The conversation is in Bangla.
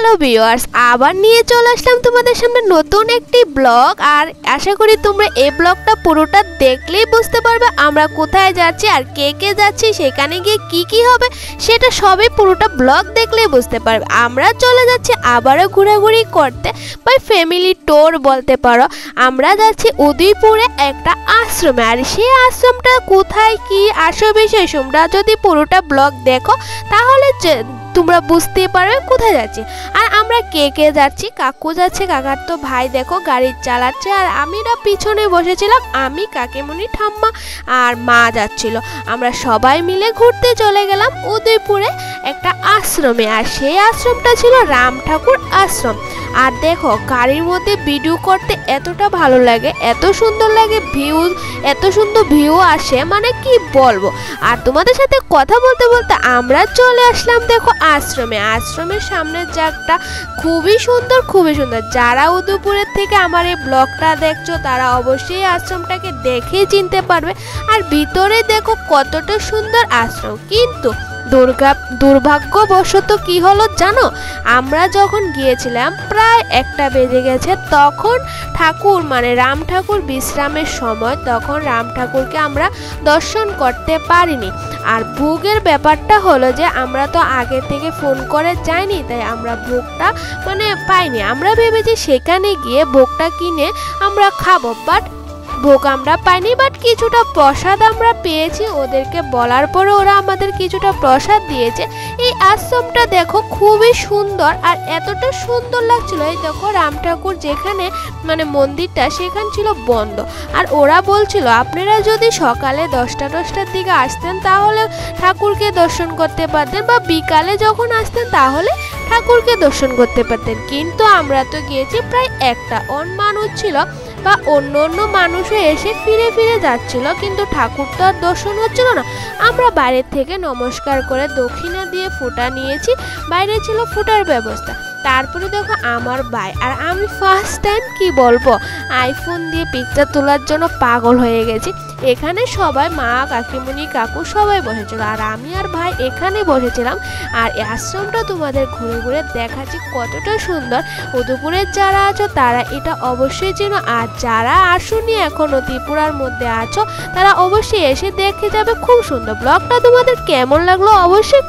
হ্যালো ভিউয়ার্স, আবার নিয়ে চলে আসলাম তোমাদের সামনে নতুন একটি ব্লগ। আর আশা করি তোমরা এই ব্লগটা পুরোটা দেখলেই বুঝতে পারবে আমরা কোথায় যাচ্ছি আর কে কে যাচ্ছি, সেখানে গিয়ে কি কি হবে সেটা সবই পুরোটা ব্লগ দেখলেই বুঝতে পারবে। আমরা চলে যাচ্ছি আবারও ঘোরাঘুরি করতে, বা ফ্যামিলি ট্যুর বলতে পারো। আমরা যাচ্ছি উদয়পুরে একটা আশ্রমে, আর সেই আশ্রমটা কোথায় কি আসল বিষয় তোমরা যদি পুরোটা ব্লগ দেখো তাহলে তোমরা বুঝতে পারবে কোথায় যাচ্ছি। আর আমরা কে কে যাচ্ছি, কাকু যাচ্ছে, কাকার তো ভাই দেখো গাড়ি চালাচ্ছে, আর আমিরা পিছনে বসেছিলাম, আমি কাকিমণি ঠাম্মা আর মা যাচ্ছিল। আমরা সবাই মিলে ঘুরতে চলে গেলাম উদয়পুরে একটা আশ্রমে, আর সেই আশ্রমটা ছিল রাম ঠাকুর আশ্রম। আর দেখো গাড়ির মধ্যে ভিডিও করতে এতটা ভালো লাগে, এত সুন্দর লাগে, এত সুন্দর ভিউ আসে, মানে কি বলবো। আর তোমাদের সাথে কথা বলতে বলতে আমরা চলে আসলাম দেখো আশ্রমের সামনের জায়গাটা খুবই সুন্দর, খুবই সুন্দর। যারা উদয়পুরের থেকে আমার এই ব্লগটা দেখছো তারা অবশ্যই আশ্রমটাকে দেখেই চিনতে পারবে। আর ভিতরে দেখো কতটা সুন্দর আশ্রম, কিন্তু দুর্ভাগ্যবশত কি হলো জানো, আমরা যখন গিয়েছিলাম প্রায় 1টা বেজে গেছে, তখন ঠাকুর মানে রাম ঠাকুর বিশ্রামের সময়, তখন রাম ঠাকুরকে আমরা দর্শন করতে পারিনি। আর ভোগের ব্যাপারটা হলো যে আমরা তো আগে থেকে ফোন করে যাইনি, তাই আমরা ভোগটা মানে পাইনি। আমরা ভেবেছি সেখানে গিয়ে ভোগটা কিনে আমরা খাবো, বাট ভোগ আমরা পাইনি, বাট কিছুটা প্রসাদ আমরা পেয়েছি। ওদেরকে বলার পরে ওরা আমাদের কিছুটা প্রসাদ দিয়েছে। এই আশ্রমটা দেখো খুবই সুন্দর, আর এতটা সুন্দর লাগছিল। এই দেখো রাম ঠাকুর যেখানে মানে মন্দিরটা সেখানে ছিল বন্ধ, আর ওরা বলছিল আপনারা যদি সকালে 10টার দিকে আসতেন তাহলে ঠাকুরকে দর্শন করতে পারতেন, বা বিকালে যখন আসতেন তাহলে ঠাকুরকে দর্শন করতে পারতেন। কিন্তু আমরা তো গিয়েছি প্রায় 1টা, মানুষ ছিল বা অন্য মানুষও এসে ফিরে ফিরে যাচ্ছিল, কিন্তু ঠাকুর তো আর দর্শন হচ্ছিল না। আমরা বাইরের থেকে নমস্কার করে দক্ষিণা দিয়ে ফোঁটা নিয়েছি, বাইরে ছিল ফোঁটার ব্যবস্থা। তারপরে দেখো আমার ভাই আর আমি ফার্স্ট টাইম কি বলবো আইফোন দিয়ে পিকচার তোলার জন্য পাগল হয়ে গেছি। এখানে সবাই মা কাকিমণি কাকু সবাই বসেছিল, আর আমি আর ভাই এখানে বসেছিলাম। আর এই আশ্রমটা তোমাদের ঘুরে ঘুরে দেখাচ্ছি কতটা সুন্দর। উদয়পুরের যারা আছো তারা এটা অবশ্যই চেনো, আর যারা আসোনি এখনো ত্রিপুরার মধ্যে আছো তারা অবশ্যই এসে দেখে যাবে, খুব সুন্দর। ব্লগটা তোমাদের কেমন লাগলো অবশ্যই